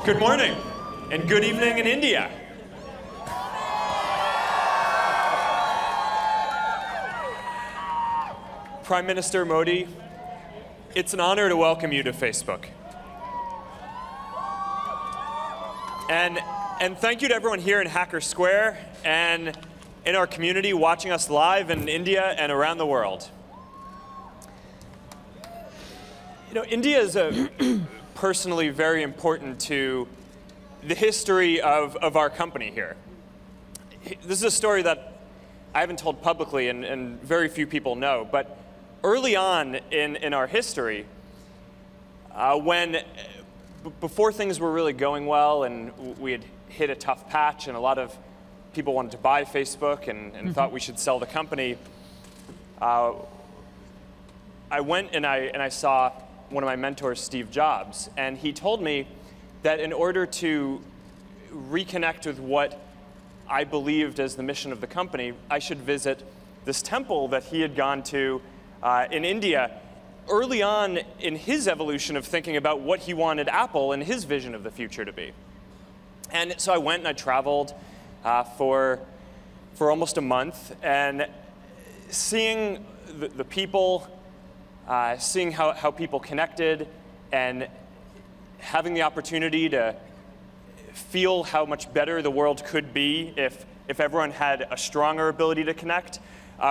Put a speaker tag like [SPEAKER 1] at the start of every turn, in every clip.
[SPEAKER 1] Good morning, and good evening in India. Prime Minister Modi, it's an honor to welcome you to Facebook. And thank you to everyone here in Hacker Square and in our community watching us live in India and around the world. You know, India is personally very important to the history of our company here. This is a story that I haven't told publicly and very few people know, but early on in our history, before things were really going well and we had hit a tough patch and a lot of people wanted to buy Facebook and thought we should sell the company, I went and I saw one of my mentors, Steve Jobs, and he told me that in order to reconnect with what I believed as the mission of the company, I should visit this temple that he had gone to in India early on in his evolution of thinking about what he wanted Apple and his vision of the future to be. And so I went and I traveled for almost a month, and seeing the people, seeing how people connected, and having the opportunity to feel how much better the world could be if everyone had a stronger ability to connect,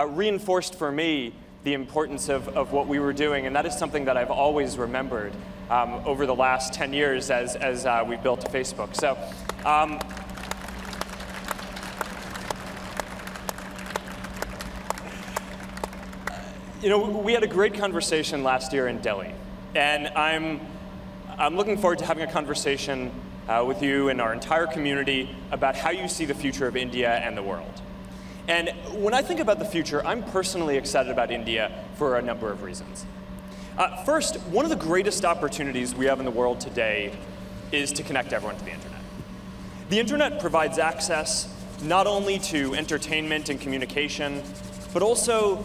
[SPEAKER 1] reinforced for me the importance of what we were doing. And that is something that I've always remembered over the last 10 years as we built Facebook. So, you know, we had a great conversation last year in Delhi, and I'm looking forward to having a conversation with you and our entire community about how you see the future of India and the world. And when I think about the future, I'm personally excited about India for a number of reasons. First, one of the greatest opportunities we have in the world today is to connect everyone to the internet. The internet provides access not only to entertainment and communication, but also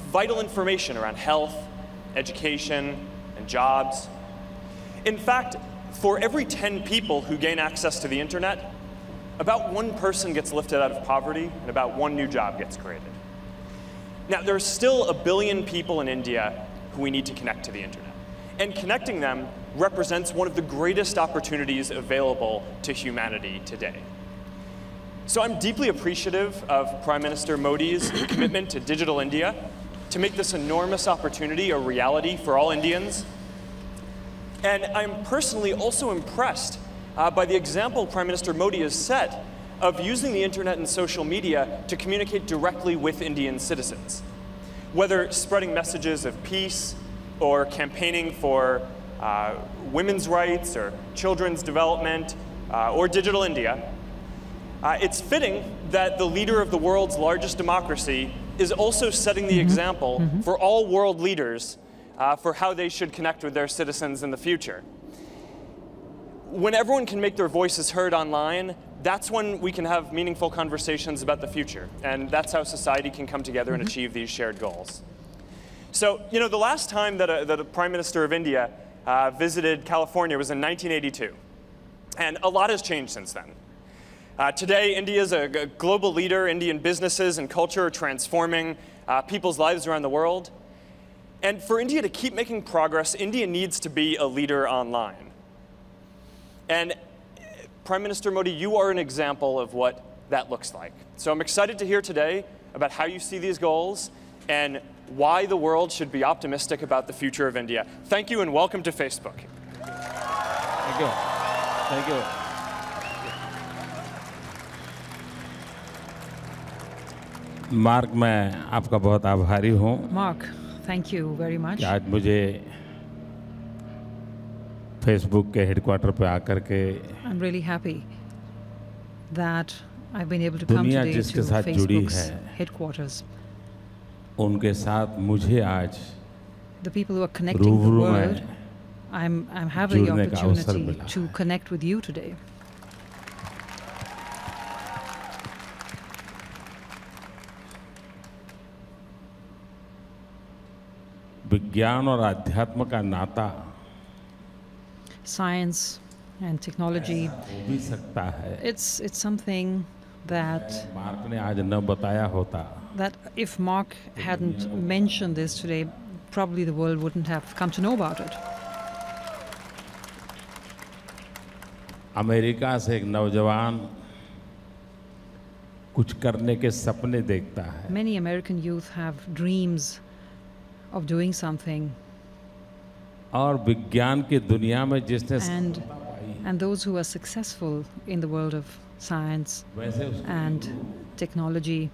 [SPEAKER 1] vital information around health, education, and jobs. In fact, for every 10 people who gain access to the internet, about one person gets lifted out of poverty and about one new job gets created. Now, there are still 1 billion people in India who we need to connect to the internet. And connecting them represents one of the greatest opportunities available to humanity today. So I'm deeply appreciative of Prime Minister Modi's commitment to Digital India, to make this enormous opportunity a reality for all Indians. And I'm personally also impressed by the example Prime Minister Modi has set of using the internet and social media to communicate directly with Indian citizens. Whether spreading messages of peace or campaigning for women's rights or children's development or Digital India, it's fitting that the leader of the world's largest democracy is also setting the example for all world leaders for how they should connect with their citizens in the future. When everyone can make their voices heard online, that's when we can have meaningful conversations about the future. And that's how society can come together and achieve these shared goals. So, you know, the last time that a Prime Minister of India visited California was in 1982. And a lot has changed since then. Today, India is a global leader. Indian businesses and culture are transforming people's lives around the world. And for India to keep making progress, India needs to be a leader online. And Prime Minister Modi, you are an example of what that looks like. So I'm excited to hear today about how you see these goals and why the world should be optimistic about the future of India. Thank you and welcome to Facebook.
[SPEAKER 2] Thank you. Thank you. Mark, मैं आपका बहुत आभारी हूँ।
[SPEAKER 3] Mark, thank you very much.
[SPEAKER 2] कि आज मुझे Facebook के headquarter पे आकर के
[SPEAKER 3] I'm really happy that I've been able to come today to Facebook's headquarters.
[SPEAKER 2] उनके साथ मुझे आज
[SPEAKER 3] The people who are connecting the world, I'm having the opportunity to connect with you today.
[SPEAKER 2] विज्ञान और अध्यात्म का नाता
[SPEAKER 3] Science and technology. It's something that if Mark hadn't mentioned this today, probably the world wouldn't have come to know about it.
[SPEAKER 2] America से एक नौजवान कुछ करने के सपने देखता है.
[SPEAKER 3] Many American youth have dreams of doing something.
[SPEAKER 2] और विज्ञान की दुनिया में जिसने
[SPEAKER 3] and those who are successful in the world of science and technology,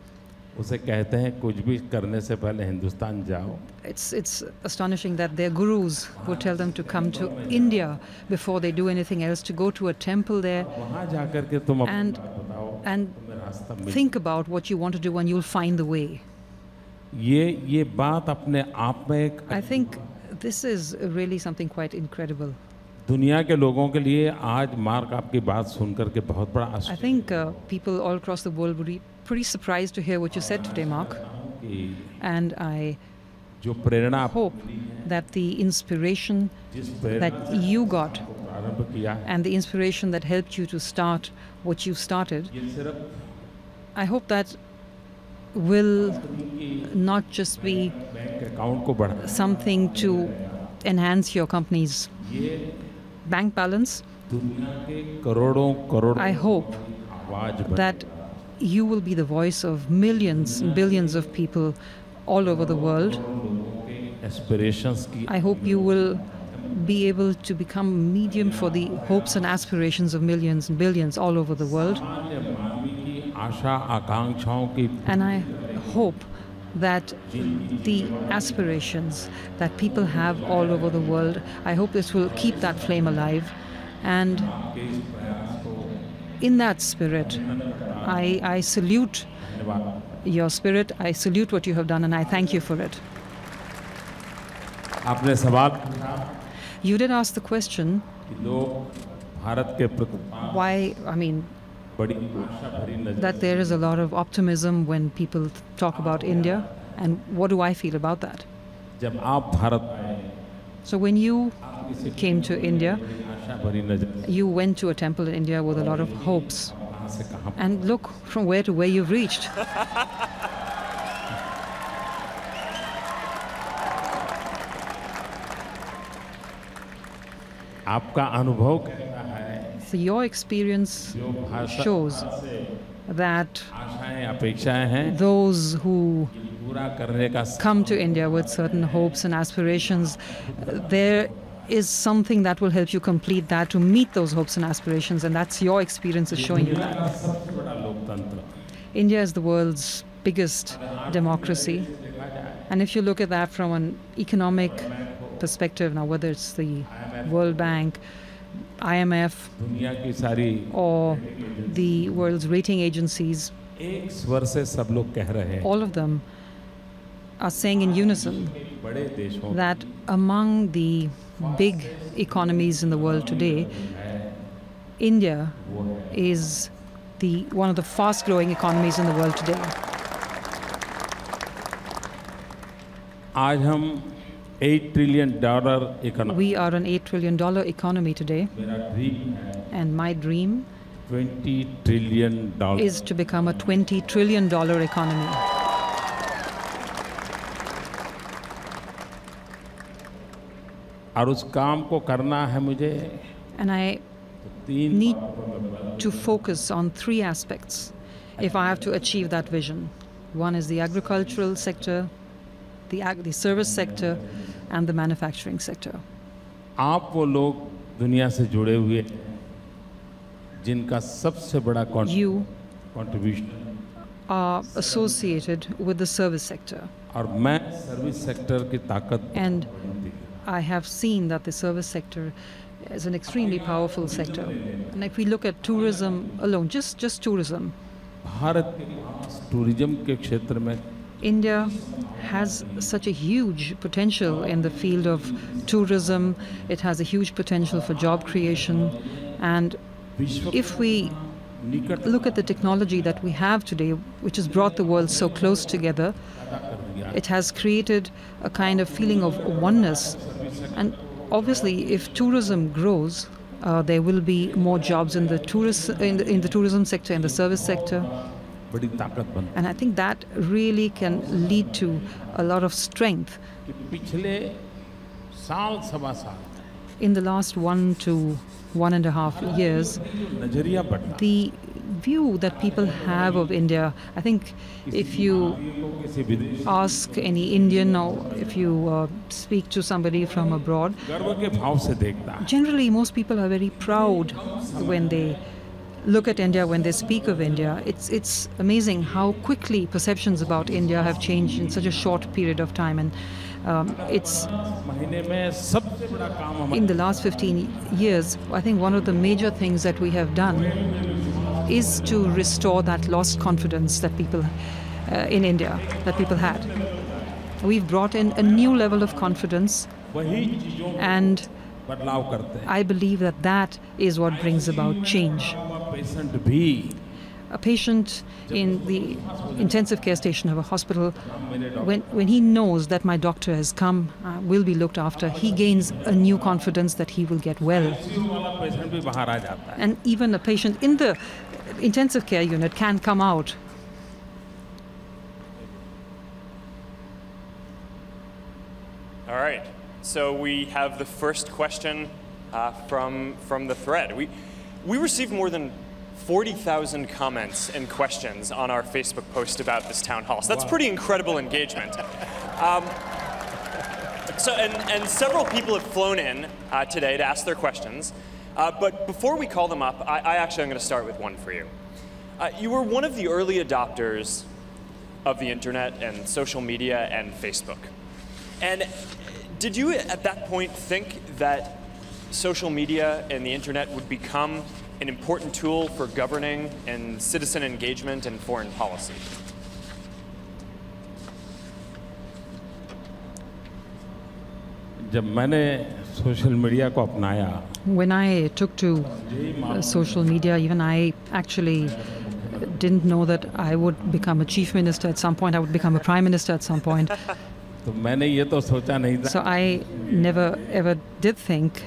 [SPEAKER 2] उसे कहते हैं कुछ भी करने से पहले हिंदुस्तान जाओ.
[SPEAKER 3] It's astonishing that their gurus would tell them to come to India before they do anything else, to go to a temple there and think about what you want to do and you'll find the way.
[SPEAKER 2] ये बात अपने आप में एक
[SPEAKER 3] I think this is really something quite incredible.
[SPEAKER 2] दुनिया के लोगों के लिए आज मार्क आपकी बात सुनकर के बहुत बड़ा
[SPEAKER 3] I think people all across the world would be pretty surprised to hear what you said today, Mark. And I hope that the inspiration that you got and the inspiration that helped you to start what you started, I hope that will not just be something to enhance your company's bank balance. I hope that you will be the voice of millions and billions of people all over the world. I hope you will be able to become a medium for the hopes and aspirations of millions and billions all over the world. And I hope that the aspirations that people have all over the world, I hope this will keep that flame alive. And in that spirit, I salute your spirit, I salute what you have done, and I thank you for it. You did ask the question, why, that there is a lot of optimism when people talk about India, and what do I feel about that? So when you came to India, you went to a temple in India with a lot of hopes. And look from where to where you've reached. So your experience shows that those who come to India with certain hopes and aspirations, there is something that will help you complete that, to meet those hopes and aspirations, and that's your experience is showing you that. India is the world's biggest democracy, and if you look at that from an economic perspective, now whether it's the World Bank, IMF, or the world's rating agencies, all of them are saying in unison that among the big economies in the world today, India is one of the fast-growing economies in the world today. We are an $8 trillion economy today, and my dream
[SPEAKER 2] $20 trillion
[SPEAKER 3] is to become a $20 trillion economy.
[SPEAKER 2] और उस काम को करना है मुझे.
[SPEAKER 3] And I need to focus on three aspects if I have to achieve that vision. One is the agricultural sector, the service sector, and the manufacturing sector.
[SPEAKER 2] आप वो लोग दुनिया से जुड़े हुए जिनका सबसे बड़ा contribution
[SPEAKER 3] are associated with the service sector.
[SPEAKER 2] और मैं सर्विस सेक्टर की ताकत
[SPEAKER 3] And I have seen that the service sector is an extremely powerful sector. And if we look at tourism alone, just tourism,
[SPEAKER 2] Bharat tourism के क्षेत्र में
[SPEAKER 3] India has such a huge potential in the field of tourism. It has a huge potential for job creation. And if we look at the technology that we have today, which has brought the world so close together, it has created a kind of feeling of oneness. And obviously, if tourism grows, There will be more jobs in the tourism sector, in the service sector.
[SPEAKER 2] बड़ी ताकत बनती
[SPEAKER 3] And I think that really can lead to a lot of strength.
[SPEAKER 2] कि पिछले साल सवा साल
[SPEAKER 3] In the last 1 to 1.5 years,
[SPEAKER 2] नजरिया बदला
[SPEAKER 3] the view that people have of India, I think if you
[SPEAKER 2] किसी विदेश
[SPEAKER 3] ask any Indian or if you speak to somebody from abroad,
[SPEAKER 2] गर्व के भाव से देखता है
[SPEAKER 3] generally most people are very proud when they look at India, when they speak of India. It's amazing how quickly perceptions about India have changed in such a short period of time. And it's
[SPEAKER 2] महीने में सबसे बड़ा काम हमारे
[SPEAKER 3] in the last 15 years, I think one of the major things that we have done is to restore that lost confidence that people in India, that people had. We've brought in a new level of confidence,
[SPEAKER 2] वही चीजों में
[SPEAKER 3] and
[SPEAKER 2] बदलाव करते हैं
[SPEAKER 3] I believe that that is what brings about change.
[SPEAKER 2] Patient भी
[SPEAKER 3] A patient in the intensive care station of a hospital, when he knows that my doctor has come, will be looked after, he gains a new confidence that he will get well.
[SPEAKER 2] वाला patient भी बाहर आ जाता है
[SPEAKER 3] And even a patient in the intensive care unit can come out.
[SPEAKER 1] All right. So we have the first question from the thread. We received more than 40,000 comments and questions on our Facebook post about this town hall. So that's pretty incredible engagement. And several people have flown in today to ask their questions. But before we call them up, I actually am going to start with one for you. You were one of the early adopters of the internet and social media and Facebook. And did you at that point think that social media and the internet would become an important tool for governing and citizen engagement in foreign policy?
[SPEAKER 2] जब मैंने social media को अपनाया
[SPEAKER 3] When I took to social media, even I actually didn't know that I would become a chief minister at some point, I would become a prime minister at some point.
[SPEAKER 2] तो मैंने ये तो सोचा नहीं था
[SPEAKER 3] So I never ever did think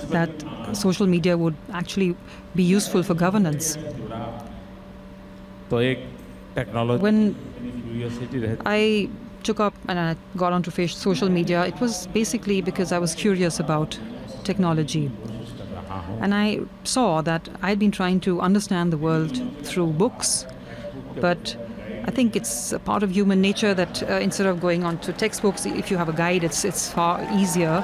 [SPEAKER 3] that social media would actually be useful for governance.
[SPEAKER 2] तो एक technology
[SPEAKER 3] When
[SPEAKER 2] curiosity रहती
[SPEAKER 3] I took up and I got onto social media, it was basically because I was curious about technology. And I saw that I'd been trying to understand the world through books, but I think it's a part of human nature that instead of going on to textbooks, if you have a guide, it's far easier.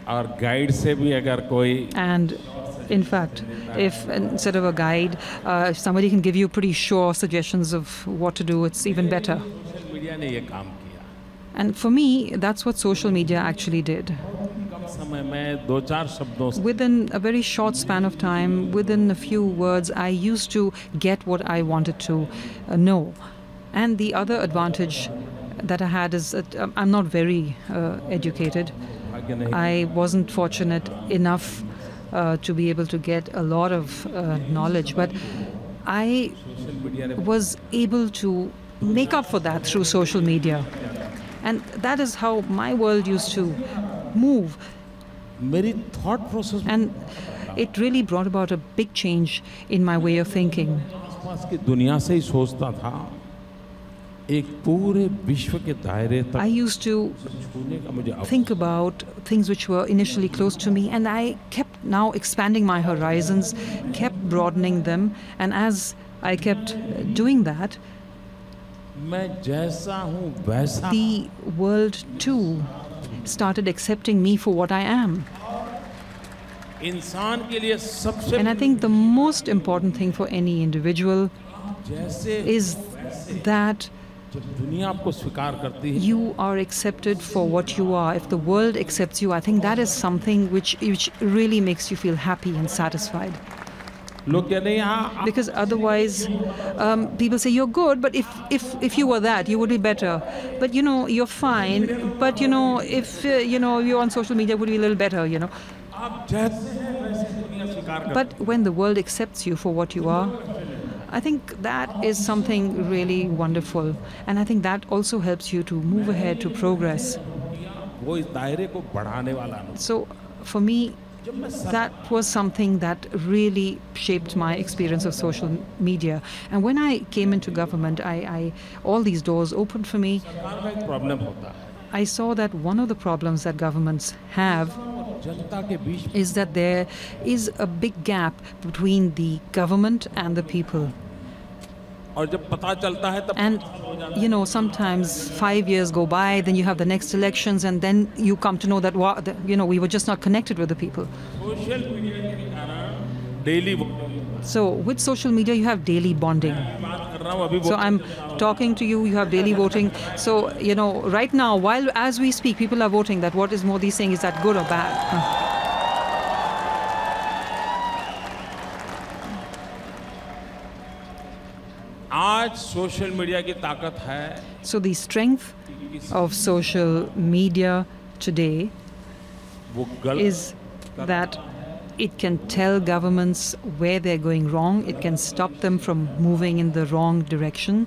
[SPEAKER 2] और guide से भी अगर कोई
[SPEAKER 3] And in fact, if instead of a guide, if somebody can give you pretty sure suggestions of what to do, it's even better.
[SPEAKER 2] Social media ने ये काम किया
[SPEAKER 3] And for me, that's what social media actually did.
[SPEAKER 2] कम समय में दो चार शब्दों से
[SPEAKER 3] Within a very short span of time, within a few words, I used to get what I wanted to know. And the other advantage that I had is that I'm not very educated.
[SPEAKER 2] भाग्य नहीं
[SPEAKER 3] I wasn't fortunate enough to be able to get a lot of knowledge, but I
[SPEAKER 2] social media ने
[SPEAKER 3] was able to make up for that through social media. And that is how my world used to move.
[SPEAKER 2] मेरी thought process
[SPEAKER 3] And it really brought about a big change in my way of thinking.
[SPEAKER 2] आसपास की दुनिया से ही सोचता था एक पूरे विश्व के दायरे
[SPEAKER 3] I
[SPEAKER 2] तक
[SPEAKER 3] used to
[SPEAKER 2] छूने का मुझे अवसर
[SPEAKER 3] think about things which were initially close to me, and I kept now expanding my horizons, kept broadening them, and as I kept doing that,
[SPEAKER 2] मैं जैसा हूँ वैसा
[SPEAKER 3] the world too started accepting me for what I am.
[SPEAKER 2] इंसान के लिए सबसे
[SPEAKER 3] And I think the most important thing for any individual
[SPEAKER 2] जैसे
[SPEAKER 3] is that
[SPEAKER 2] जब दुनिया आपको स्वीकार करती है
[SPEAKER 3] you are accepted for what you are. If the world accepts you, I think that is something which really makes you feel happy and satisfied.
[SPEAKER 2] लोग कहते हैं यहाँ
[SPEAKER 3] Because otherwise, people say you're good, but if you were that, you would be better. But you know, you're fine. But you know, if you're on social media, it would be a little better. You know.
[SPEAKER 2] आप जैसे हैं वैसे दुनिया स्वीकार करती
[SPEAKER 3] But when the world accepts you for what you are, I think that is something really wonderful. And I think that also helps you to move ahead, to progress.
[SPEAKER 2] वो इस दायरे को बढ़ाने वाला नहीं।
[SPEAKER 3] So for me, that was something that really shaped my experience of social media. And when I came into government, all these doors opened for me.
[SPEAKER 2] सरकार का एक प्रॉब्लम होता है।
[SPEAKER 3] I saw that one of the problems that governments have
[SPEAKER 2] जनता के बीच
[SPEAKER 3] is that there is a big gap between the government and the people.
[SPEAKER 2] और जब पता चलता है तब
[SPEAKER 3] And, you know, sometimes 5 years go by, then you have the next elections, and then you come to know that, you know, we were just not connected with the people.
[SPEAKER 2] Social media के कारण daily
[SPEAKER 3] So with social media, you have daily bonding.
[SPEAKER 2] बात कर रहा हूँ अभी
[SPEAKER 3] So I'm talking to you, you have daily voting. So, you know, right now, as we speak, people are voting that what is Modi saying, is that good or bad?
[SPEAKER 2] आज social media की ताकत है
[SPEAKER 3] So the strength of social media today
[SPEAKER 2] वो गलत
[SPEAKER 3] is that it can tell governments where they're going wrong. It can stop them from moving in the wrong direction.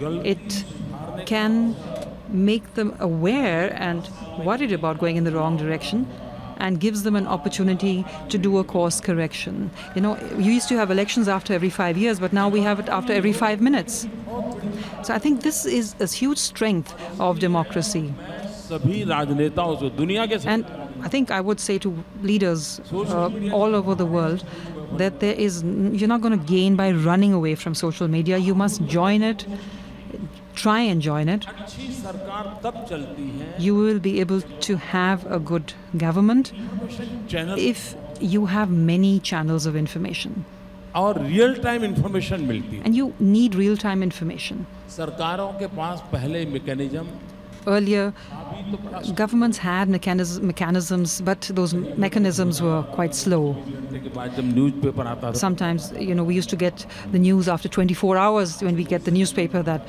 [SPEAKER 3] It can make them aware and worried about going in the wrong direction, and gives them an opportunity to do a course correction. You know, you used to have elections after every 5 years, but now we have it after every 5 minutes. So I think this is a huge strength of democracy.
[SPEAKER 2] सभी राजनेताओं से दुनिया के
[SPEAKER 3] And I think I would say to leaders all over the world that you're not going to gain by running away from social media. You must join it, try and join it.
[SPEAKER 2] अच्छी सरकार तब चलती है
[SPEAKER 3] You will be able to have a good government
[SPEAKER 2] channel
[SPEAKER 3] if you have many channels of information.
[SPEAKER 2] और real time information मिलती है।
[SPEAKER 3] And you need real-time information.
[SPEAKER 2] सरकारों के पास पहले mechanism
[SPEAKER 3] Earlier, governments had mechanisms, but those mechanisms were quite slow.
[SPEAKER 2] के बाद जब newspaper आता था
[SPEAKER 3] Sometimes, you know, we used to get the news after 24 hours when we get the newspaper that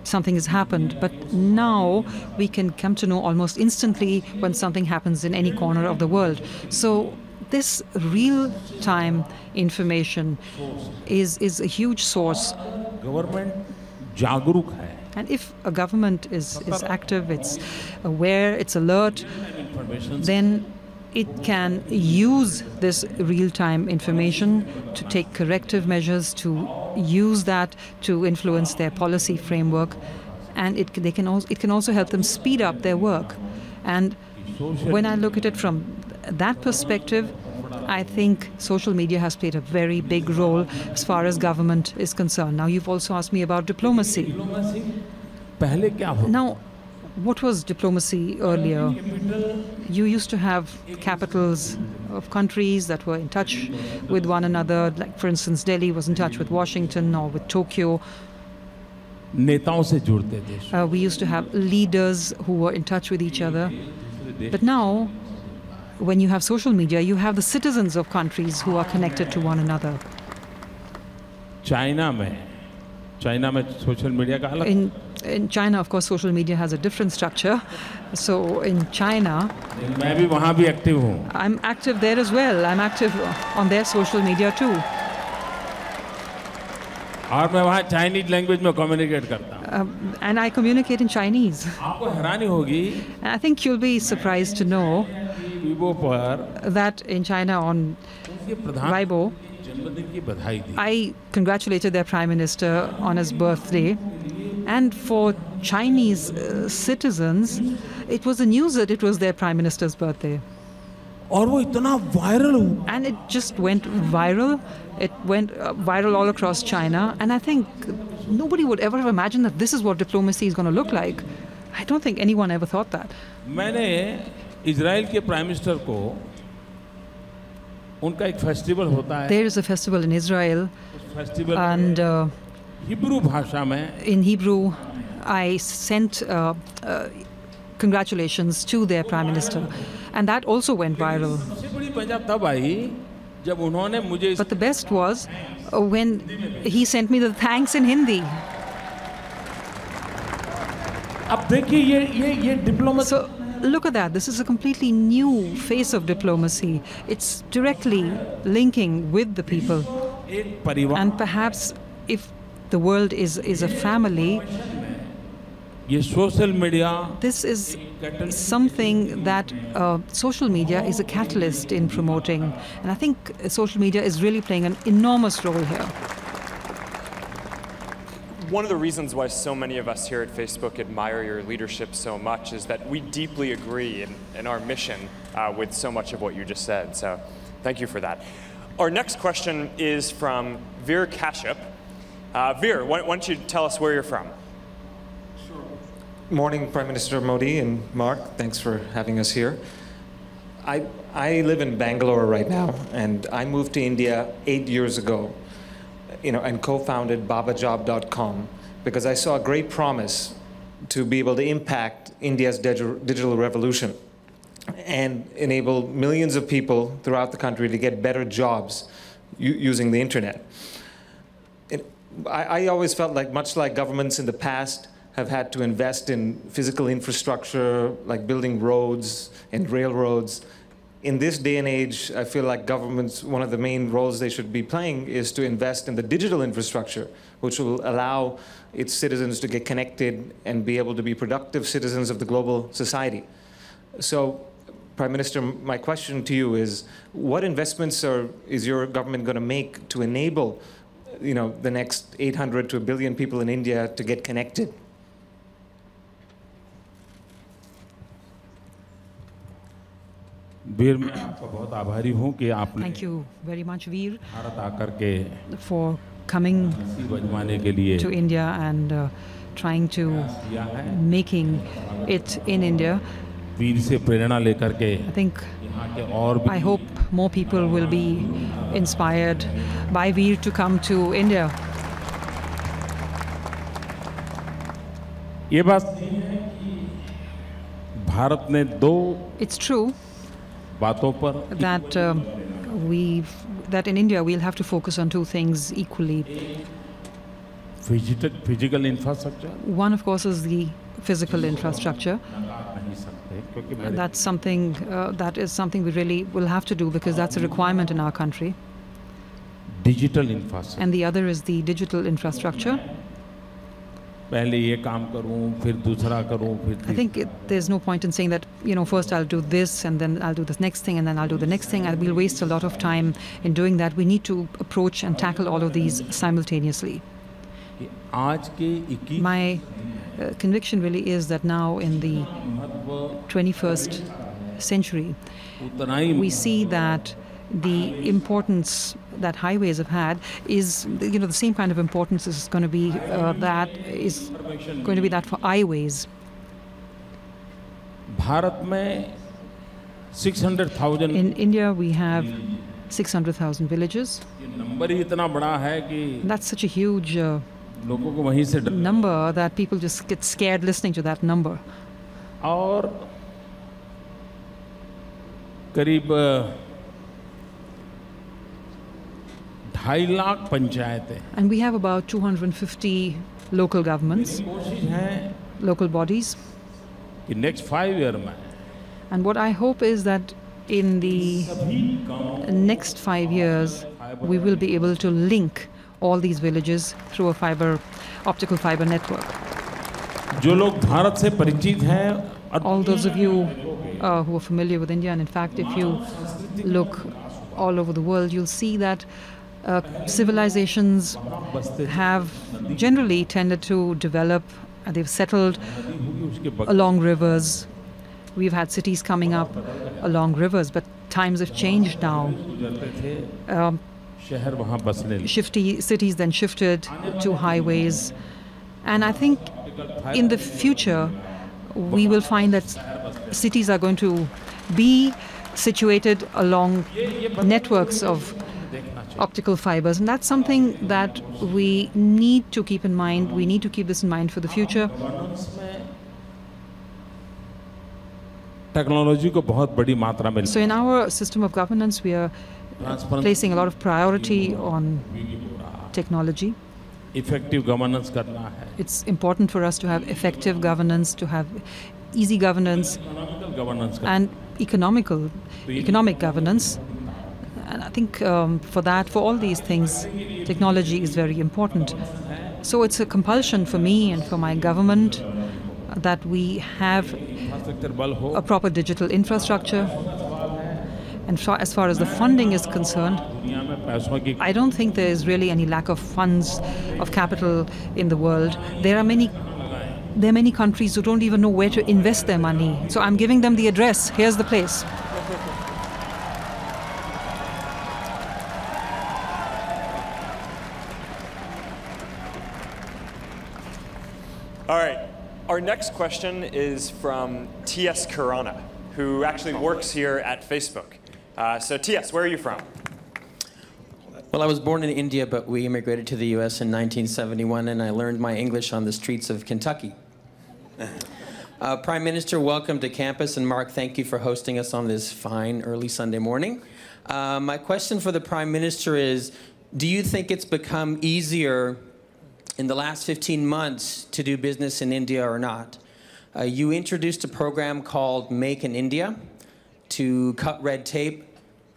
[SPEAKER 3] something has happened. But now we can come to know almost instantly when something happens in any corner of the world. So this real-time information is a huge source.
[SPEAKER 2] Government जागरूक है
[SPEAKER 3] And if a government is active, it's aware, it's alert, then it can use this real-time information to take corrective measures, to use that to influence their policy framework, and it can also help them speed up their work. And when I look at it from that perspective, I think social media has played a very big role as far as government is concerned. Now, you've also asked me about diplomacy.
[SPEAKER 2] पहले क्या हो
[SPEAKER 3] Now, what was diplomacy earlier? You used to have capitals of countries that were in touch with one another. Like, for instance, Delhi was in touch with Washington or with Tokyo.
[SPEAKER 2] नेताओं से जुड़ते थे
[SPEAKER 3] We used to have leaders who were in touch with each other. But now, when you have social media, you have the citizens of countries who are connected to one another.
[SPEAKER 2] China में social media का अलग
[SPEAKER 3] In China, of course, social media has a different structure. So in China,
[SPEAKER 2] मैं भी वहाँ भी active हूँ
[SPEAKER 3] I'm active there as well. I'm active on their social media too.
[SPEAKER 2] और मैं वहाँ चाइनीज लैंग्वेज में कम्युनिकेट करता हूँ
[SPEAKER 3] And I communicate in Chinese.
[SPEAKER 2] आपको हैरानी होगी
[SPEAKER 3] And I think you'll be surprised to know
[SPEAKER 2] Vivo पर
[SPEAKER 3] that in China on
[SPEAKER 2] उनके प्रधान
[SPEAKER 3] Weibo,
[SPEAKER 2] जन्मदिन की बधाई दी
[SPEAKER 3] I congratulated their prime minister on his birthday. And for Chinese citizens, it was the news that it was their prime minister's birthday.
[SPEAKER 2] और वो इतना viral हुआ
[SPEAKER 3] And it just went viral. It went viral all across China. And I think nobody would ever have imagined that this is what diplomacy is going to look like. I don't think anyone ever thought that.
[SPEAKER 2] मैंने Israel के prime minister को उनका एक festival होता है
[SPEAKER 3] There is a festival in Israel,
[SPEAKER 2] festival
[SPEAKER 3] and
[SPEAKER 2] Hebrew भाषा में
[SPEAKER 3] in Hebrew, I sent congratulations to their prime minister. And that also went viral.
[SPEAKER 2] सबसे बड़ी मजा तब आई जब उन्होंने मुझे
[SPEAKER 3] But the best was when he sent me the thanks in Hindi.
[SPEAKER 2] अब देखिए ये diplomacy
[SPEAKER 3] So look at that. This is a completely new face of diplomacy. It's directly linking with the people.
[SPEAKER 2] एक परिवार
[SPEAKER 3] And perhaps if the world is a family,
[SPEAKER 2] ये social media
[SPEAKER 3] this is something that social media is a catalyst in promoting. And I think social media is really playing an enormous role here.
[SPEAKER 1] One of the reasons why so many of us here at Facebook admire your leadership so much is that we deeply agree in our mission with so much of what you just said. So thank you for that. Our next question is from Veer Kashyap. Veer, why don't you tell us where you're from?
[SPEAKER 4] Morning, Prime Minister Modi and Mark. Thanks for having us here. I live in Bangalore right now, and I moved to India 8 years ago, and co-founded babajob.com because I saw a great promise to be able to impact India's digital revolution and enable millions of people throughout the country to get better jobs using the internet. I always felt like, much like governments in the past have had to invest in physical infrastructure, like building roads and railroads. In this day and age, I feel like governments, one of the main roles they should be playing is to invest in the digital infrastructure, which will allow its citizens to get connected and be able to be productive citizens of the global society. So, Prime Minister, my question to you is, what investments is your government going to make to enable the next 800 to 1 billion people in India to get connected?
[SPEAKER 2] वीर, मैं आपका बहुत आभारी हूँ कि आपने
[SPEAKER 3] Thank you very much, Veer,
[SPEAKER 2] Bharat आकर के
[SPEAKER 3] for coming
[SPEAKER 2] बजवाने के लिए
[SPEAKER 3] to India and trying to making it in India.
[SPEAKER 2] वीर से प्रेरणा लेकर के
[SPEAKER 3] I think
[SPEAKER 2] यहाँ के और भी
[SPEAKER 3] I hope more people will be inspired by Veer to come to India.
[SPEAKER 2] ये बात सही है कि भारत ने दो
[SPEAKER 3] It's true
[SPEAKER 2] बातों पर
[SPEAKER 3] that in India we'll have to focus on two things equally.
[SPEAKER 2] physical infrastructure.
[SPEAKER 3] One, of course, is the physical infrastructure. That's something that is something we really will have to do because that's a requirement in our country.
[SPEAKER 2] Digital infrastructure.
[SPEAKER 3] And the other is the digital infrastructure.
[SPEAKER 2] पहले ये काम करूं, फिर दूसरा करूं, फिर
[SPEAKER 3] I think there's no point in saying that, first I'll do this and then I'll do this next thing and then I'll do the next thing, and we'll waste a lot of time in doing that. We need to approach and tackle all of these simultaneously.
[SPEAKER 2] आज के
[SPEAKER 3] My conviction really is that now in the 21st century, we see that the importance that highways have had is, the same kind of importance is going to be that for highways.
[SPEAKER 2] Bharat में 600,000
[SPEAKER 3] In India, we have 600,000 villages.
[SPEAKER 2] Number ही इतना बड़ा है कि
[SPEAKER 3] That's such a huge
[SPEAKER 2] लोगों को वहीं से
[SPEAKER 3] number that people just get scared listening to that number.
[SPEAKER 2] और करीब 2.5 लाख पंचायतें.
[SPEAKER 3] And we have about 250 local governments, local bodies.
[SPEAKER 2] कि next 5 year में
[SPEAKER 3] And what I hope is that in the next 5 years, we will be able to link all these villages through a optical fiber network.
[SPEAKER 2] जो लोग भारत से परिचित हैं,
[SPEAKER 3] All those of you who are familiar with India, and in fact, if you look all over the world, you'll see that civilizations have generally tended to develop, they've settled along rivers. We've had cities coming up along rivers, but times have changed now. Cities then shifted to highways. And I think in the future, we will find that cities are going to be situated along networks of optical fibers, and that's something that we need to keep in mind. We need to keep this in mind for the future. So in our system of governance, we are placing a lot of priority on technology.
[SPEAKER 2] Effective governance करना है.
[SPEAKER 3] It's important for us to have effective governance, to have easy governance, and economic governance. And I think for all these things, technology is very important. So it's a compulsion for me and for my government that we have a proper digital infrastructure. And as far as the funding is concerned, I don't think there is really any lack of funds, of capital in the world. There are many countries who don't even know where to invest their money. So I'm giving them the address. Here's the place.
[SPEAKER 1] All right. Our next question is from T.S. Khurana, who actually works here at Facebook. So T.S., where are you from?
[SPEAKER 5] Well, I was born in India, but we immigrated to the U.S. in 1971, and I learned my English on the streets of Kentucky. Prime Minister, welcome to campus, and Mark, thank you for hosting us on this fine early Sunday morning. My question for the Prime Minister is, do you think it's become easier in the last 15 months to do business in India or not? You introduced a program called Make in India to cut red tape,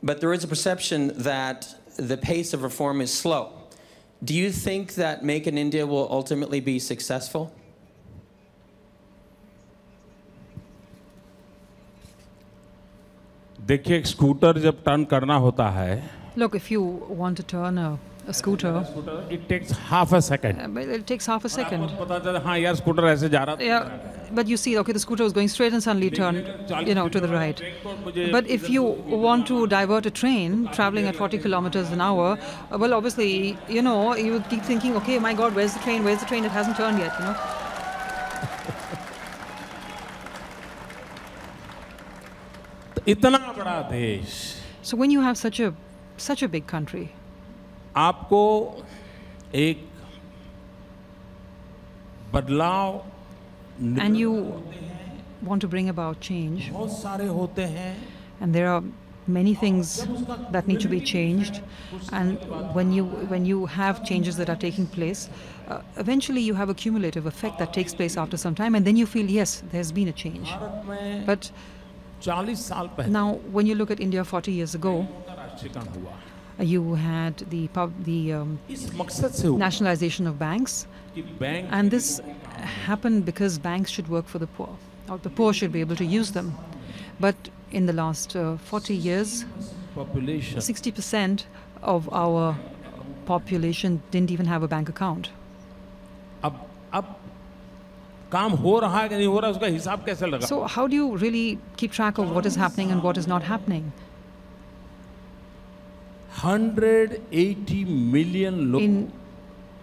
[SPEAKER 5] but there is a perception that the pace of reform is slow. Do you think that Make in India will ultimately be successful?
[SPEAKER 2] देखिए, एक scooter जब turn करना होता है,
[SPEAKER 3] Look, if you want to turn a scooter,
[SPEAKER 2] it takes half a second.
[SPEAKER 3] it takes half a second.
[SPEAKER 2] पता चला हाँ यार स्कूटर ऐसे जा रहा था.
[SPEAKER 3] Yeah, but you see, okay, the scooter was going straight and suddenly turned, to the right. But if you want to divert a train traveling at 40 kilometers an hour, well, obviously, you would keep thinking, okay, my God, where's the train? Where's the train? It hasn't turned yet,
[SPEAKER 2] इतना बड़ा देश,
[SPEAKER 3] So when you have such a big country,
[SPEAKER 2] आपको एक बदलाव
[SPEAKER 3] and you want to bring about change,
[SPEAKER 2] बहुत सारे होते हैं.
[SPEAKER 3] and there are many things that need to be changed, and when you have changes that are taking place, eventually you have a cumulative effect that takes place after some time, and then you feel, yes, there's been a change. But
[SPEAKER 2] 40 साल पहले
[SPEAKER 3] now, when you look at India 40 years ago,
[SPEAKER 2] राष्ट्रीयकरण हुआ.
[SPEAKER 3] you had the
[SPEAKER 2] इस मकसद से हुआ
[SPEAKER 3] nationalization of banks,
[SPEAKER 2] कि bank
[SPEAKER 3] and this happened because banks should work for the poor, or the poor should be able to use them. But in the last 40 years,
[SPEAKER 2] population
[SPEAKER 3] 60% of our population didn't even have a bank account.
[SPEAKER 2] अब काम हो रहा है कि नहीं हो रहा, उसका हिसाब कैसे लगा?
[SPEAKER 3] So how do you really keep track of what is happening and what is not happening?
[SPEAKER 2] 180 million लोग.
[SPEAKER 3] In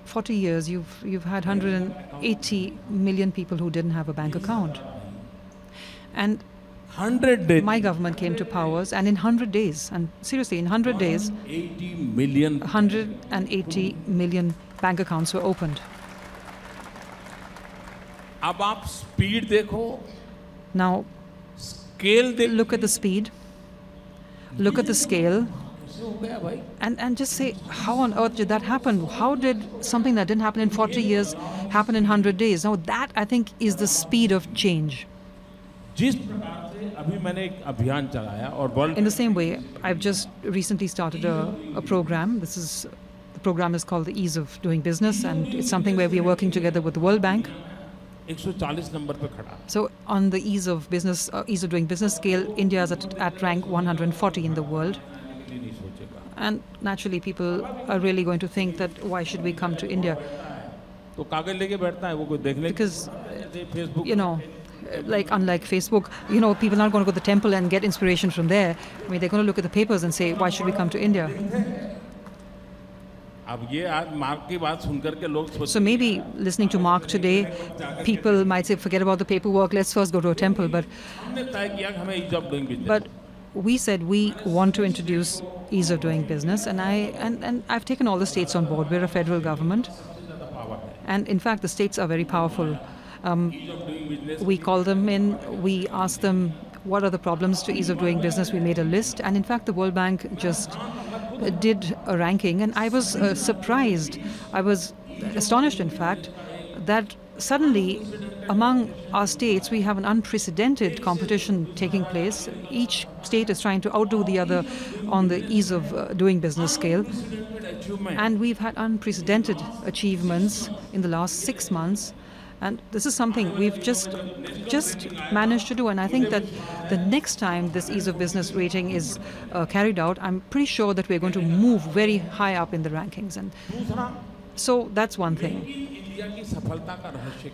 [SPEAKER 3] 40 years, you've had 180 million people who didn't have a bank account. And
[SPEAKER 2] 100 days.
[SPEAKER 3] my government came to powers, and in 100 days, and seriously, in 100 days,
[SPEAKER 2] 80 million.
[SPEAKER 3] 180 million bank accounts were opened.
[SPEAKER 2] अब आप speed देखो,
[SPEAKER 3] Now,
[SPEAKER 2] scale देखो.
[SPEAKER 3] look at the speed, look at the scale,
[SPEAKER 2] हो गया भाई.
[SPEAKER 3] and just say, how on earth did that happen? How did something that didn't happen in 40 years happen in 100 days? Now, that, I think, is the speed of change.
[SPEAKER 2] जिस प्रकार से अभी मैंने एक अभियान चलाया और world
[SPEAKER 3] In the same way, I've just recently started a program. The program is called the Ease of Doing Business, and it's something where we are working together with the World Bank.
[SPEAKER 2] 140 number पे खड़ा.
[SPEAKER 3] So on the ease of doing business scale, India is at rank 140 in the world. And naturally, people are really going to think that why should we come to India?
[SPEAKER 2] तो कागज लेके बैठता है वो कोई देखने.
[SPEAKER 3] Because,
[SPEAKER 2] Facebook
[SPEAKER 3] like unlike Facebook, people aren't going to go to the temple and get inspiration from there. I mean, they're going to look at the papers and say, why should we come to India?
[SPEAKER 2] अब ये आज mark की बात सुनकर के लोग सोचते
[SPEAKER 3] So maybe listening to Mark today, people might say, forget about the paperwork, let's first go to a temple. But
[SPEAKER 2] हमने तय किया कि हमें ease of doing business.
[SPEAKER 3] But we said we want to introduce ease of doing business, and I've taken all the states on board. We're a federal government, and in fact, the states are very powerful. We call them in, we ask them what are the problems to ease of doing business. We made a list, and in fact, the World Bank just did a ranking, and I was surprised. I was astonished, in fact, that suddenly, among our states, we have an unprecedented competition taking place. Each state is trying to outdo the other on the ease of doing business scale. And we've had unprecedented achievements in the last 6 months. And this is something we've just managed to do. And I think that the next time this ease of business rating is carried out, I'm pretty sure that we're going to move very high up in the rankings. And so that's one thing.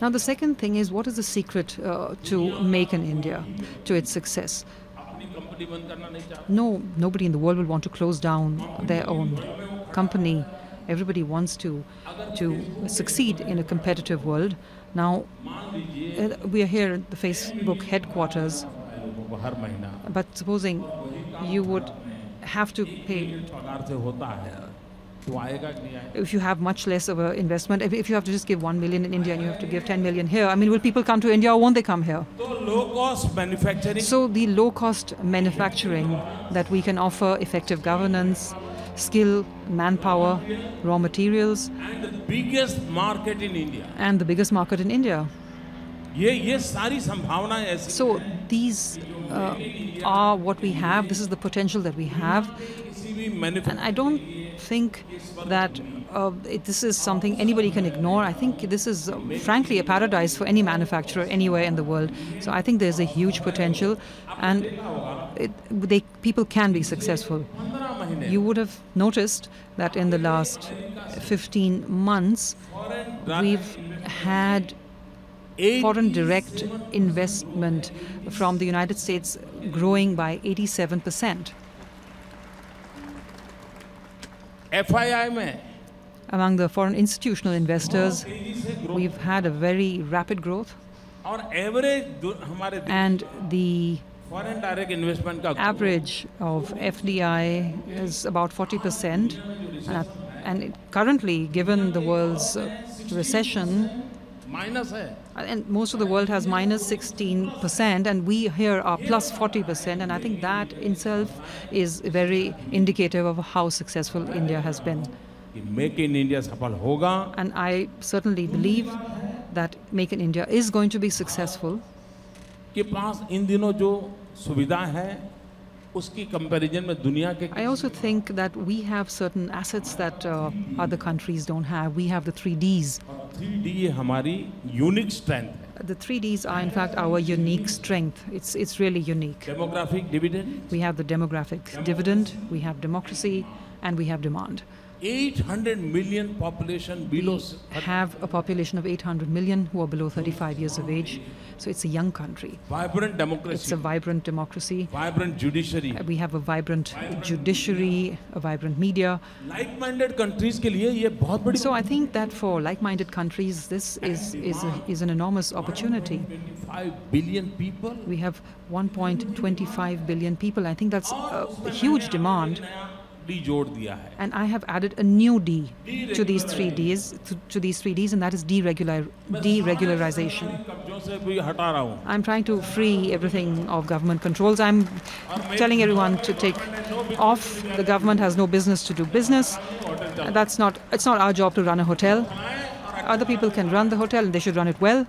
[SPEAKER 3] Now, the second thing is, what is the secret to Make in India, to its success? No, nobody in the world will want to close down their own company. Everybody wants to succeed in a competitive world. Now, we are here at the Facebook headquarters, but supposing you would have to pay, if you have much less of an investment, if you have to just give 1 million in India and you have to give 10 million here, I mean, will people come to India or won't they come here? So the low-cost manufacturing that we can offer, effective governance, skill, manpower, raw materials.
[SPEAKER 2] And the biggest market in India.
[SPEAKER 3] And the biggest market in India. So these are what we have. This is the potential that we have. And I don't think that this is something anybody can ignore. I think this is, frankly, a paradise for any manufacturer anywhere in the world. So I think there's a huge potential, and people can be successful. You would have noticed that in the last 15 months, we've had foreign direct investment from the United States growing by 87%. Among the foreign institutional investors, we've had a very rapid growth. And the average of FDI is about 40%. And currently, given the world's recession, and most of the world has minus 16%, and we here are plus 40%, and I think that in itself is very indicative of how successful India has been. And I certainly believe that Make in India is going to be successful. I also think that we have certain assets that other countries don't have. We have the 3Ds. The 3Ds are in fact our unique strength. It's really unique.
[SPEAKER 2] Demographic dividend.
[SPEAKER 3] We have the demographic dividend, we have democracy, and we have demand.
[SPEAKER 2] 800 million population below.
[SPEAKER 3] We have a population of 800 million who are below 35 years of age. So it's a young country.
[SPEAKER 2] Vibrant democracy.
[SPEAKER 3] It's a vibrant democracy.
[SPEAKER 2] Vibrant judiciary.
[SPEAKER 3] We have a vibrant judiciary, a vibrant media.
[SPEAKER 2] Like-minded countries के लिए ये बहुत बड़ी.
[SPEAKER 3] So I think that for like-minded countries, this is an enormous opportunity.
[SPEAKER 2] 1.25 billion people.
[SPEAKER 3] We have 1.25 billion people. I think that's a huge demand. And I have added a new D to these 3Ds, and that is deregularization. I'm trying to free everything of government controls. I'm telling everyone to take off. The government has no business to do business. It's not our job to run a hotel. Other people can run the hotel, and they should run it well.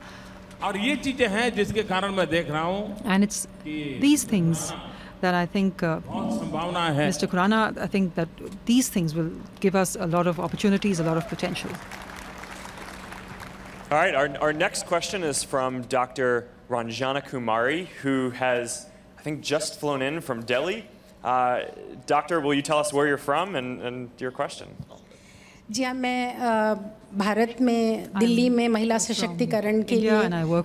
[SPEAKER 3] And it's these things that I think, Mr. Khurana, I think that these things will give us a lot of opportunities, a lot of potential.
[SPEAKER 1] All right, our next question is from Dr. Ranjana Kumari, who has, I think, just flown in from Delhi. Doctor, will you tell us where you're from and your question?
[SPEAKER 6] जी हाँ, मैं भारत में दिल्ली में महिला सशक्तिकरण के लिए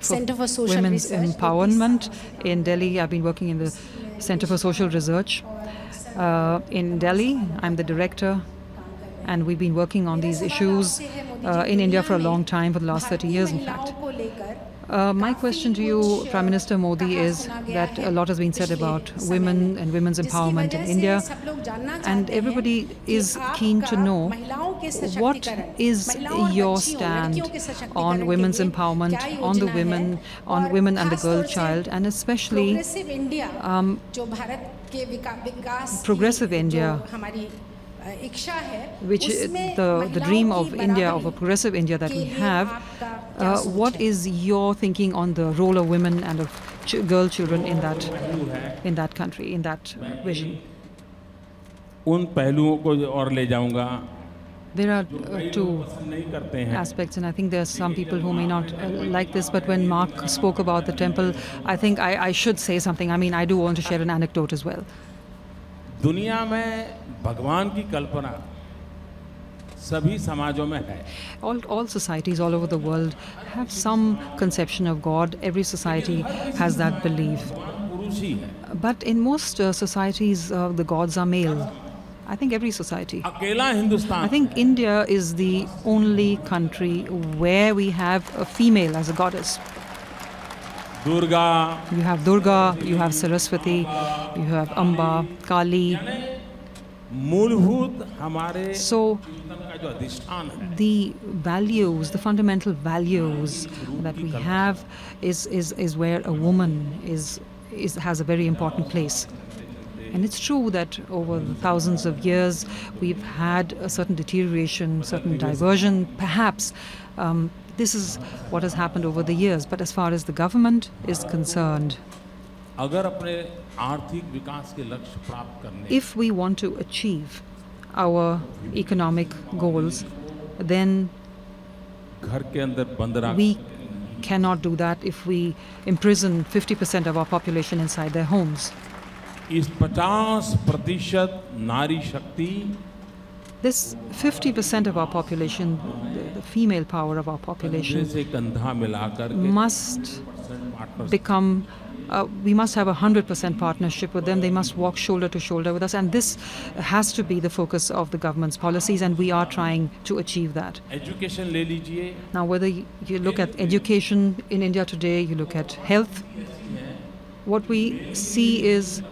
[SPEAKER 6] Center for Social
[SPEAKER 3] Women's Empowerment in Delhi. I've been working in the Center for Social Research in Delhi. I'm the director, and we've been working on these issues in India for a long time, for the last 30 years, in fact. My question to you, Prime Minister Modi, is that a lot has been said about women and women's empowerment in India, and everybody is keen to know what is your stand on women's empowerment, on women and the girl child, and especially progressive India, which is the dream of India, of a progressive India that we have. What is your thinking on the role of women and of girl children in that country, in that vision?
[SPEAKER 2] उन पहलुओं को और ले जाऊंगा.
[SPEAKER 3] There are two aspects, and I think there are some people who may not like this, but when Mark spoke about the temple, I think I should say something. I mean, I do want to share an anecdote as well.
[SPEAKER 2] दुनिया में भगवान की कल्पना सभी समाजों में है.
[SPEAKER 3] All societies all over the world have some conception of God. Every society has that belief.
[SPEAKER 2] पुरुष ही है.
[SPEAKER 3] But in most societies, the gods are male. I think every society.
[SPEAKER 2] अकेला Hindustan.
[SPEAKER 3] I think India is the only country where we have a female as a goddess.
[SPEAKER 2] Durga.
[SPEAKER 3] You have Durga, you have Saraswati, you have Amba, Kali.
[SPEAKER 2] मूलभूत हमारे
[SPEAKER 3] So
[SPEAKER 2] जीवन का जो अधिष्ठान है.
[SPEAKER 3] the values, the fundamental values that we have is where a woman has a very important place. And it's true that over the thousands of years we've had a certain deterioration, certain diversion. Perhaps this is what has happened over the years. But as far as the government is concerned,
[SPEAKER 2] अगर अपने आर्थिक विकास के लक्ष्य प्राप्त करने,
[SPEAKER 3] if we want to achieve our economic goals, then
[SPEAKER 2] घर के अंदर बंद रख,
[SPEAKER 3] we cannot do that if we imprison 50% of our population inside their homes.
[SPEAKER 2] इस 50% नारी शक्ति,
[SPEAKER 3] This 50% of our population, the female power of our population,
[SPEAKER 2] से कंधा मिलाकर के
[SPEAKER 3] must
[SPEAKER 2] partners
[SPEAKER 3] become, we must have 100% partnership with them. They must walk shoulder to shoulder with us. And this has to be the focus of the government's policies, and we are trying to achieve that.
[SPEAKER 2] Education ले लीजिए.
[SPEAKER 3] Now, whether you look at education in India today, you look at health, what we see is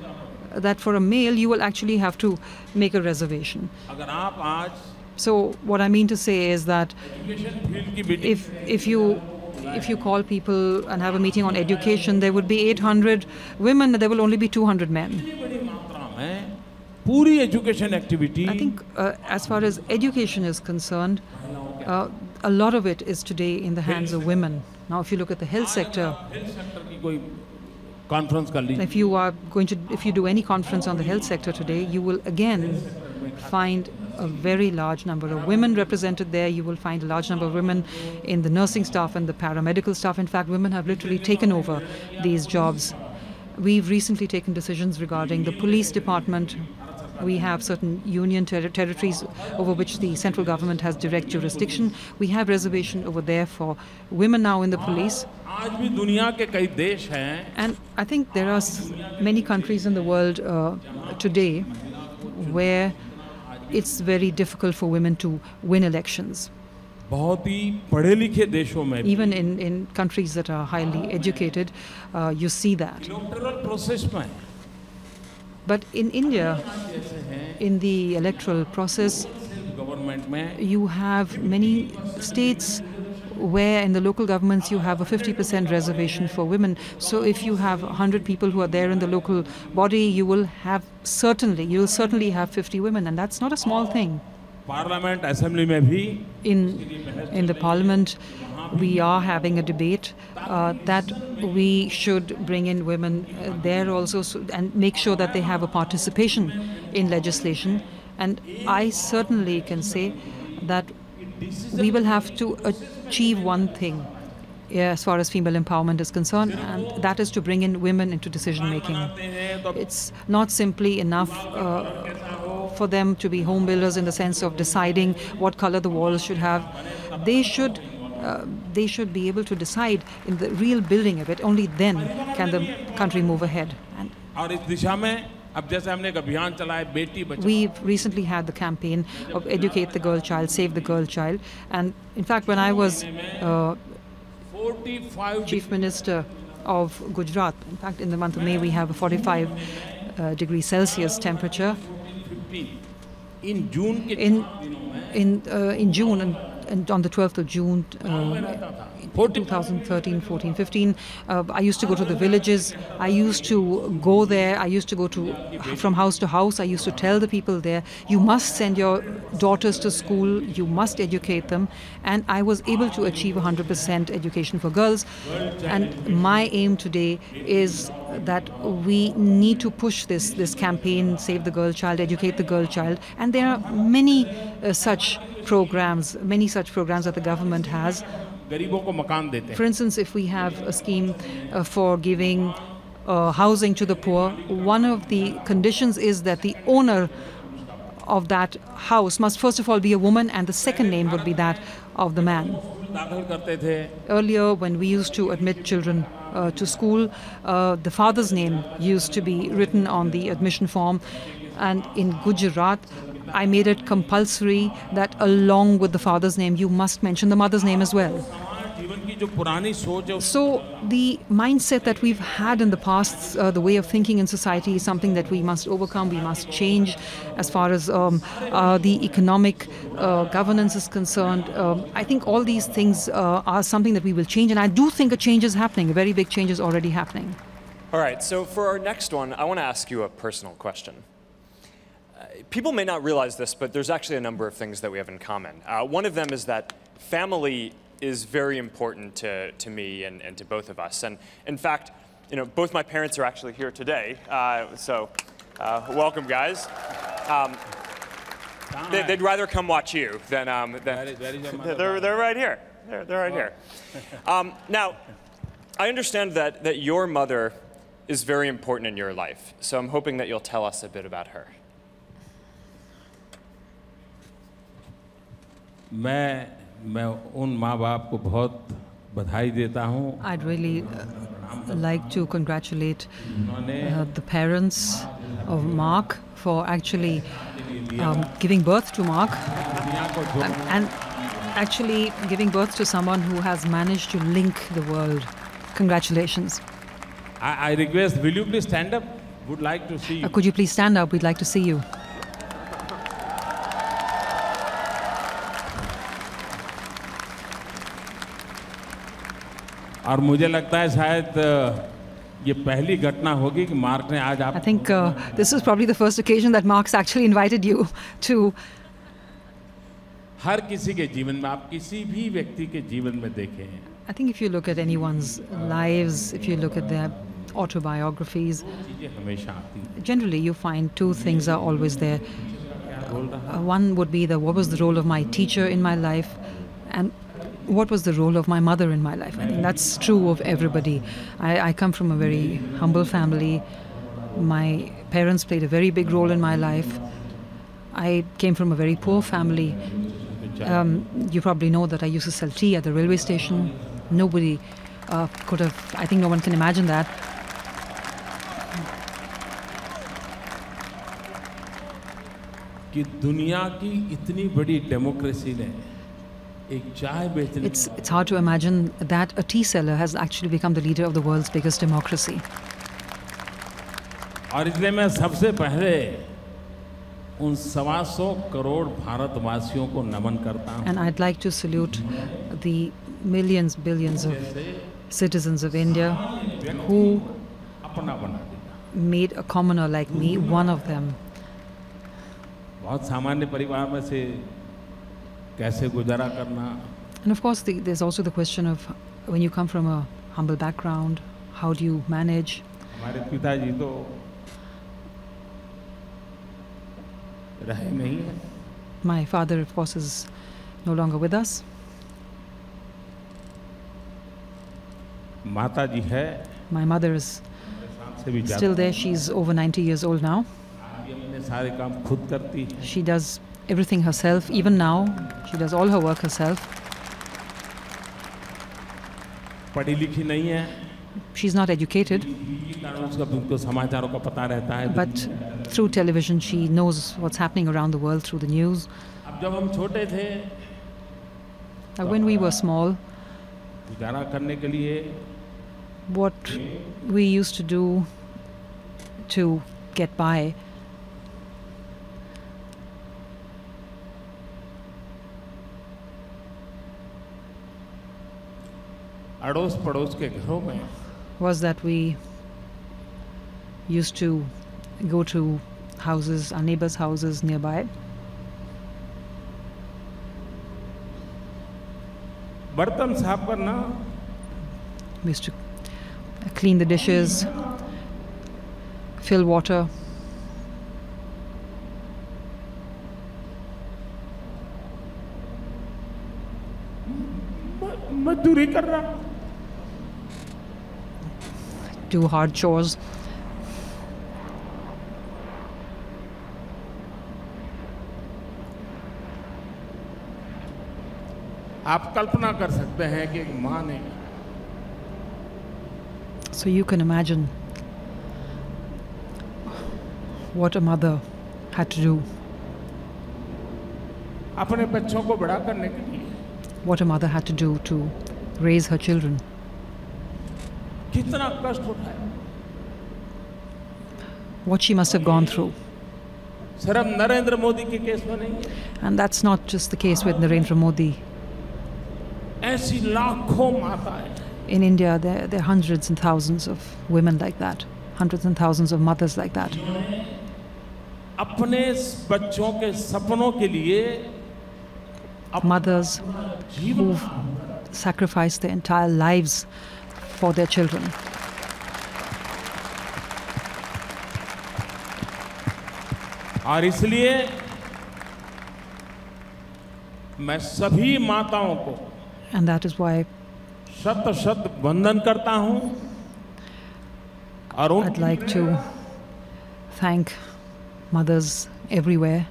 [SPEAKER 3] that for a male, you will actually have to make a reservation.
[SPEAKER 2] अगर आप आज
[SPEAKER 3] So what I mean to say is that
[SPEAKER 2] education field की meeting,
[SPEAKER 3] if you call people and have a meeting on education, there would be 800 women and there will only be 200 men.
[SPEAKER 2] बड़ी मात्रा में पूरी education activity
[SPEAKER 3] I think as far as education is concerned, a lot of it is today in the hands of women. Now, if you look at the health sector,
[SPEAKER 2] health sector की कोई conference कर लीजिए.
[SPEAKER 3] if you do any conference on the health sector today, you will again find a very large number of women represented there. You will find a large number of women in the nursing staff and the paramedical staff. In fact, women have literally taken over these jobs. We've recently taken decisions regarding the police department. We have certain union territories over which the central government has direct jurisdiction. We have reservation over there for women now in the police.
[SPEAKER 2] आज भी दुनिया के कई देश हैं
[SPEAKER 3] And I think there are many countries in the world today where it's very difficult for women to win elections.
[SPEAKER 2] बहुत ही पढ़े लिखे देशों में
[SPEAKER 3] Even in countries that are highly educated, you see that.
[SPEAKER 2] Electoral process में
[SPEAKER 3] But in India, in the electoral process,
[SPEAKER 2] government में
[SPEAKER 3] you have many states where in the local governments you have a 50% reservation for women. So if you have 100 people who are there in the local body, you will certainly have 50 women, and that's not a small thing.
[SPEAKER 2] Parliament assembly में भी
[SPEAKER 3] In the parliament, we are having a debate that we should bring in women there also, and make sure that they have a participation in legislation. And I certainly can say that we will have to achieve one thing as far as female empowerment is concerned, and that is to bring in women into decision making. It's not simply enough for them to be home builders in the sense of deciding what color the walls should have. They should be able to decide in the real building of it. Only then can the country move ahead. And
[SPEAKER 2] और इस दिशा में अब जैसे हमने एक अभियान चलाया Beti Bachao.
[SPEAKER 3] we've recently had the campaign of Educate the Girl Child, Save the Girl Child. And in fact, when I was
[SPEAKER 2] 45
[SPEAKER 3] Chief Minister of Gujarat, in fact, in the month of May, we have a 45 degrees Celsius temperature.
[SPEAKER 2] इन जून के
[SPEAKER 3] In June, and and on the 12th of June 2013, 14, 15, I used to go to the villages. I used to go there. I used to go from house to house. I used to tell the people there, you must send your daughters to school. You must educate them. And I was able to achieve 100% education for girls. And my aim today is that we need to push this campaign, Save the Girl Child, Educate the Girl Child. And there are many such programs that the government has. For instance, if we have a scheme for giving housing to the poor, one of the conditions is that the owner of that house must first of all be a woman, and the second name would be that of the man. Earlier, when we used to admit children to school, the father's name used to be written on the admission form, and in Gujarat, I made it compulsory that along with the father's name, you must mention the mother's name as well. So the mindset that we've had in the past, the way of thinking in society, is something that we must overcome, we must change. As far as the economic governance is concerned, I think all these things are something that we will change, and I do think a change is happening, a very big change is already happening.
[SPEAKER 1] All right, so for our next one, I want to ask you a personal question. People may not realize this, but there's actually a number of things that we have in common. One of them is that family is very important to me and to both of us. And in fact, both my parents are actually here today. So welcome, guys. They'd rather come watch you than they're right here. They're right here. Now, I understand that your mother is very important in your life. So I'm hoping that you'll tell us a bit about her.
[SPEAKER 2] मैं उन माँ बाप को बहुत बधाई देता हूँ.
[SPEAKER 3] I'd really like to congratulate the parents of Mark for actually giving birth to Mark and actually giving birth to someone who has managed to link the world. Congratulations.
[SPEAKER 2] I request, will you please stand up? Would like to see you.
[SPEAKER 3] Could you please stand up? We'd like to see you.
[SPEAKER 2] और मुझे लगता है शायद ये पहली घटना होगी कि मार्क ने आज आप.
[SPEAKER 3] I think this is probably the first occasion that Mark's actually invited you to.
[SPEAKER 2] हर किसी के जीवन में आप किसी भी व्यक्ति के जीवन में देखें.
[SPEAKER 3] I think if you look at anyone's lives, if you look at their autobiographies, generally you find two things are always there. One would be what was the role of my teacher in my life, and what was the role of my mother in my life. I think that's true of everybody. I come from a very humble family. My parents played a very big role in my life. I came from a very poor family. You probably know that I used to sell tea at the railway station. Nobody could have, I think no one can imagine that.
[SPEAKER 2] कि दुनिया की इतनी बड़ी democracy ने
[SPEAKER 3] It's hard to imagine that a tea seller has actually become the leader of the world's biggest democracy.
[SPEAKER 2] और इसलिए मैं सबसे पहले उन 125 करोड़ भारतवासियों को नमन करता हूँ.
[SPEAKER 3] And I'd like to salute the millions, billions of citizens of India who made a commoner like me one of them.
[SPEAKER 2] बहुत सामान्य परिवार में से कैसे गुजारा करना.
[SPEAKER 3] And of course, there's also the question of when you come from a humble background, how do you manage?
[SPEAKER 2] हमारे पिताजी तो रहे नहीं हैं.
[SPEAKER 3] My father, of course, is no longer with us.
[SPEAKER 2] माता जी है.
[SPEAKER 3] My mother is still there. She's over 90 years old now.
[SPEAKER 2] सारे काम खुद करती है.
[SPEAKER 3] She does everything herself. Even now, she does all her work herself.
[SPEAKER 2] पढ़ी लिखी नहीं है.
[SPEAKER 3] She's not educated.
[SPEAKER 2] उसको समाचारों का पता रहता है.
[SPEAKER 3] But through television, she knows what's happening around the world through the news.
[SPEAKER 2] अब जब हम छोटे थे,
[SPEAKER 3] when we were small,
[SPEAKER 2] गुजारा करने के लिए
[SPEAKER 3] what we used to do to get by
[SPEAKER 2] अड़ोस पड़ोस के घरों में
[SPEAKER 3] was that we used to go to houses, our neighbors' houses nearby.
[SPEAKER 2] बर्तन साफ करना,
[SPEAKER 3] We used to clean the dishes, fill water.
[SPEAKER 2] मजदूरी करना,
[SPEAKER 3] do hard chores.
[SPEAKER 2] आप कल्पना कर सकते हैं कि एक माँ ने
[SPEAKER 3] So you can imagine what a mother had to do,
[SPEAKER 2] अपने बच्चों को बड़ा करने के लिए
[SPEAKER 3] what a mother had to do to raise her children.
[SPEAKER 2] कितना कष्ट उठाया,
[SPEAKER 3] What she must have gone through.
[SPEAKER 2] सिर्फ नरेंद्र मोदी के केस में नहीं है,
[SPEAKER 3] And that's not just the case with Narendra Modi.
[SPEAKER 2] ऐसी लाखों माताएं
[SPEAKER 3] In India, there are hundreds and thousands of women like that, hundreds and thousands of mothers like that,
[SPEAKER 2] अपने बच्चों के सपनों के लिए
[SPEAKER 3] mothers who've sacrificed their entire lives for their children.
[SPEAKER 2] और इसलिए मैं सभी माताओं को
[SPEAKER 3] And that is why
[SPEAKER 2] शत शत वंदन करता हूं और
[SPEAKER 3] I'd like to thank mothers everywhere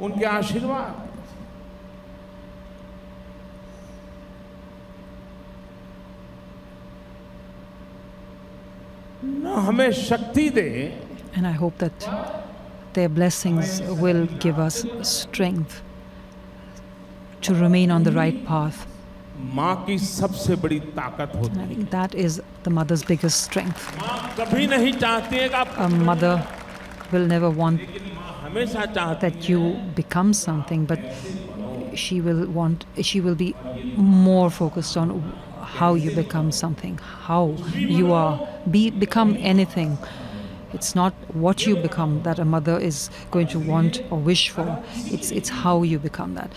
[SPEAKER 2] उनके आशीर्वाद न हमें शक्ति दे,
[SPEAKER 3] and I hope that their blessings will give us strength to remain on the right path.
[SPEAKER 2] माँ की सबसे बड़ी ताकत होती
[SPEAKER 3] And I
[SPEAKER 2] है।
[SPEAKER 3] think that is the mother's biggest strength.
[SPEAKER 2] माँ कभी नहीं चाहती है कि आप
[SPEAKER 3] A mother will never want
[SPEAKER 2] लेकिन माँ हमेशा चाहती
[SPEAKER 3] that you become something, but she will be more focused on how you become something, how you become anything. It's not what you become that a mother is going to want or wish for. It's how you become that.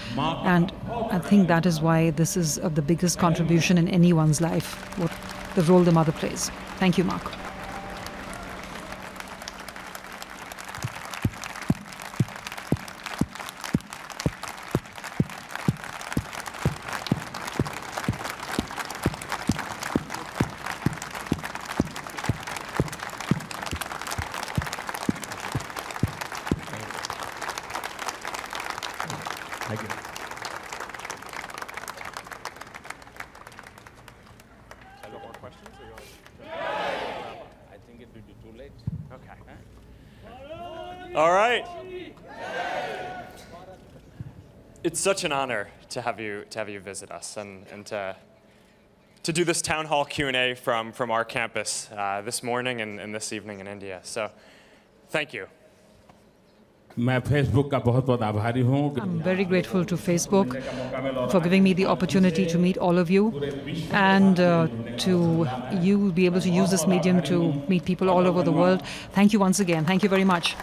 [SPEAKER 3] And I think that is why this is the biggest contribution in anyone's life, what the role the mother plays. Thank you, Mark.
[SPEAKER 2] Thank you.
[SPEAKER 1] Have more questions?
[SPEAKER 2] I think it will be too late.
[SPEAKER 1] Okay. All right. It's such an honor to have you visit us and to do this town hall Q&A from our campus this morning and this evening in India. So, thank you.
[SPEAKER 2] मैं Facebook का बहुत-बहुत आभारी हूँ।
[SPEAKER 3] I'm very grateful to Facebook for giving me the opportunity to meet all of you and to you be able to use this medium to meet people all over the world. Thank you once again. Thank you very much.